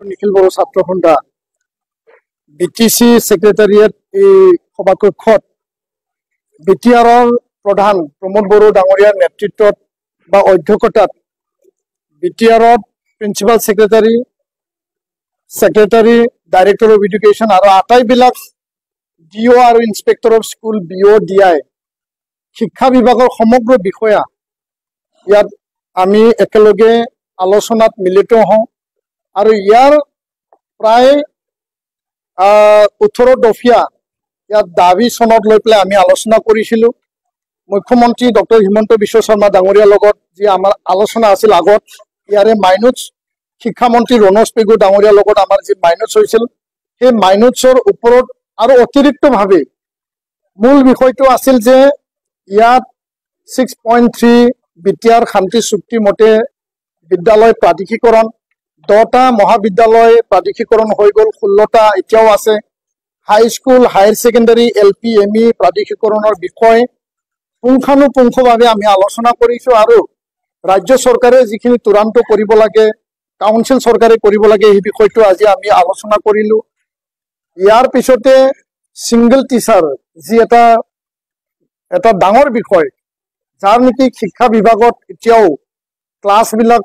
নিখিল বড়ো ছাত্ৰ সন্থা বিটিসি সেক্ৰেটাৰিয়েট এই সভাকক্ষত বিটিআৰৰ প্ৰধান প্ৰমোদ বড়ো ডাঙৰীয়াৰ নেতৃত্বত বা অধ্যক্ষতাত বিটিআৰত principal secretary director of education আৰু আটাইবিলাক ডিঅ আৰু inspector of school B O DI শিক্ষা বিভাগৰ সমগ্ৰ বিষয়া ইয়াত আমি একেলগে আলোচনাত মিলিত হওঁ আৰু ইয়াৰ প্ৰায় 18 দফীয়া ইয়াত দাবী সনদ লৈ পেলাই আমি আলোচনা কৰিছিলোঁ। মুখ্যমন্ত্ৰী ডক্টৰ হিমন্ত বিশ্ব শৰ্মা ডাঙৰীয়াৰ লগত যি আমাৰ আলোচনা আছিল আগত ইয়াৰে মাইনোটছ শিক্ষামন্ত্ৰী ৰণোজ পেগু ডাঙৰীয়াৰ লগত আমাৰ যি মাইনোটছ হৈছিল সেই মাইনোটছৰ ওপৰত আৰু অতিৰিক্তভাৱে মূল বিষয়টো আছিল যে ইয়াত 6.3 বিটিআৰ শান্তি চুক্তি মতে বিদ্যালয় প্ৰাধিকৰণ 10টা মহাবিদ্যালয় প্ৰাধিকৰণ হৈ গ'ল 16টা এতিয়াও আছে। High school higher secondary LP ME প্ৰাধিকৰণৰ বিষয় পুংখানুপুংখভাৱে আমি আলোচনা কৰিছোঁ আৰু ৰাজ্য চৰকাৰে যিখিনি তুৰান্ত কৰিব লাগে কাউন্সিল চৰকাৰে কৰিব লাগে এই বিষয়টো আজি আমি আলোচনা কৰিলোঁ। ইয়াৰ পিছতে সিঙ্গল টিচাৰ যি এটা ডাঙৰ বিষয় যাৰ নেকি শিক্ষা বিভাগত এতিয়াও ক্লাছবিলাক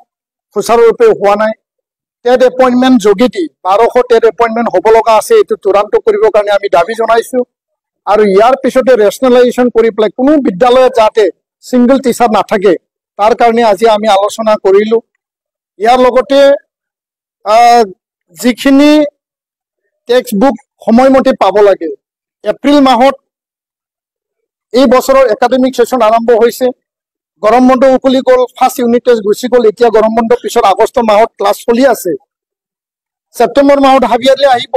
সুচাৰুৰূপে হোৱা নাই। টেট এপইণ্টমেণ্ট যোগেদি 1200 টেট এপইণ্টমেণ্ট হ'ব লগা আছে এইটো তুৰান্ত কৰিবৰ কাৰণে আমি দাবী জনাইছোঁ আৰু ইয়াৰ পিছতে ৰেচনেলাইজেশ্যন কৰি পেলাই কোনো বিদ্যালয়ত যাতে সিঙ্গল টিচাৰ নাথাকে তাৰ কাৰণে আজি আমি আলোচনা কৰিলোঁ। ইয়াৰ লগতে যিখিনি টেক্সট বুক সময়মতে পাব লাগে এপ্ৰিল মাহত এই বছৰৰ একাডেমিক সেশন আৰম্ভ হৈছে। গৰম বন্ধ উকলি গ'ল ফাৰ্ষ্ট ইউনিট টেষ্ট গুচি গ'ল এতিয়া গৰম বন্ধৰ পিছত আগষ্ট মাহত ক্লাছ চলি আছে ছেপ্টেম্বৰ মাহত হাবিয়াৰলি আহিব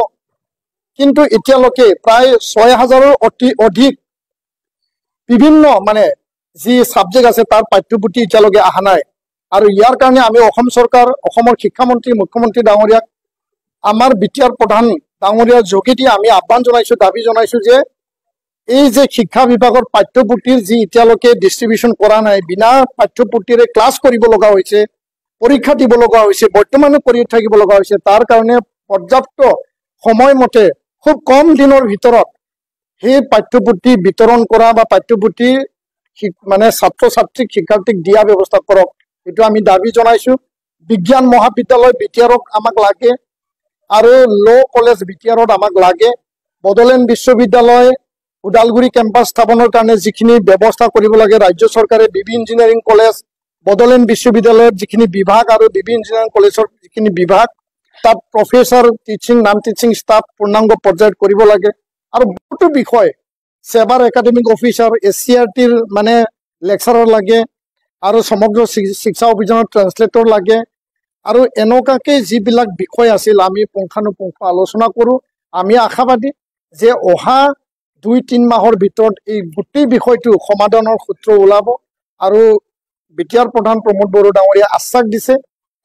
কিন্তু এতিয়ালৈকে প্ৰায় 6000ৰ অধিক বিভিন্ন মানে যি সাবজেক্ট আছে তাৰ পাঠ্যপুথি এতিয়ালৈকে অহা নাই আৰু ইয়াৰ কাৰণে আমি অসম চৰকাৰ অসমৰ শিক্ষামন্ত্ৰী মুখ্যমন্ত্ৰী ডাঙৰীয়াক আমাৰ বিটিআৰ প্ৰধান ডাঙৰীয়াৰ যোগেদি আমি আহ্বান জনাইছোঁ দাবী জনাইছোঁ যে এই যে শিক্ষা বিভাগৰ পাঠ্যপুথিৰ যি এতিয়ালৈকে ডিস্ট্ৰিবিউশন কৰা নাই বিনা পাঠ্যপুথিৰে ক্লাছ কৰিব লগা হৈছে পৰীক্ষা দিব লগা হৈছে বৰ্তমানো কৰি থাকিব লগা হৈছে তাৰ কাৰণে পৰ্যাপ্ত সময়মতে খুব কম দিনৰ ভিতৰত সেই পাঠ্যপুথি বিতৰণ কৰা বা পাঠ্যপুথি মানে ছাত্ৰ ছাত্ৰীক শিক্ষাৰ্থীক দিয়া ব্যৱস্থা কৰক এইটো আমি দাবী জনাইছোঁ। বিজ্ঞান মহাবিদ্যালয় বিটিআৰক আমাক লাগে আৰু ল কলেজ বিটিআৰত আমাক লাগে। বড়োলেণ্ড বিশ্ববিদ্যালয় ওদালগুৰি কেম্পাছ স্থাপনৰ কাৰণে যিখিনি ব্যৱস্থা কৰিব লাগে ৰাজ্য চৰকাৰে বিবি ইঞ্জিনিয়াৰিং কলেজ বড়োলেণ্ড বিশ্ববিদ্যালয়ৰ যিখিনি বিভাগ আৰু বিবি ইঞ্জিনিয়াৰিং কলেজৰ যিখিনি বিভাগ তাত professor teaching non teaching staff পূৰ্ণাংগ পৰ্যায়ত কৰিব লাগে আৰু বহুতো বিষয় সেৱাৰ একাডেমিক অফিচাৰ SCRTৰ মানে লেকচাৰৰ লাগে আৰু সমগ্ৰ শিক্ষা অভিযানৰ ট্ৰান্সলেটৰ লাগে আৰু এনেকুৱাকৈ যিবিলাক বিষয় আছিল আমি পুংখানুপুংখ আলোচনা কৰোঁ। আমি আশাবাদী যে অহা 2-3 মাহৰ ভিতৰত এই গোটেই বিষয়টো সমাধানৰ সূত্ৰ ওলাব আৰু বিটিআৰ প্ৰধান প্ৰমোদ বড়ো ডাঙৰীয়া আশ্বাস দিছে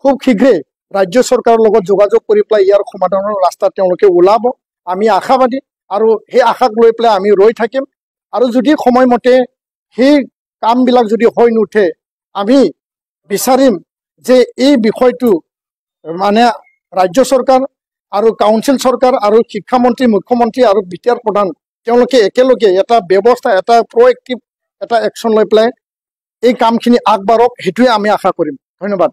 খুব শীঘ্ৰেই ৰাজ্য চৰকাৰৰ লগত যোগাযোগ কৰি পেলাই ইয়াৰ সমাধানৰ ৰাস্তা তেওঁলোকে ওলাব আমি আশাবাদী আৰু সেই আশাক লৈ পেলাই আমি ৰৈ থাকিম আৰু যদি সময়মতে সেই কামবিলাক যদি হৈ নুঠে আমি বিচাৰিম যে এই বিষয়টো মানে ৰাজ্য চৰকাৰ আৰু কাউন্সিল চৰকাৰ আৰু শিক্ষামন্ত্ৰী মুখ্যমন্ত্ৰী আৰু বিটিআৰ প্ৰধান তেওঁলোকে একেলগে এটা ব্যৱস্থা এটা প্ৰএক্টিভ এটা একশ্যন লৈ পেলাই এই কামখিনি আগবাঢ়ক সেইটোৱে আমি আশা কৰিম। ধন্যবাদ।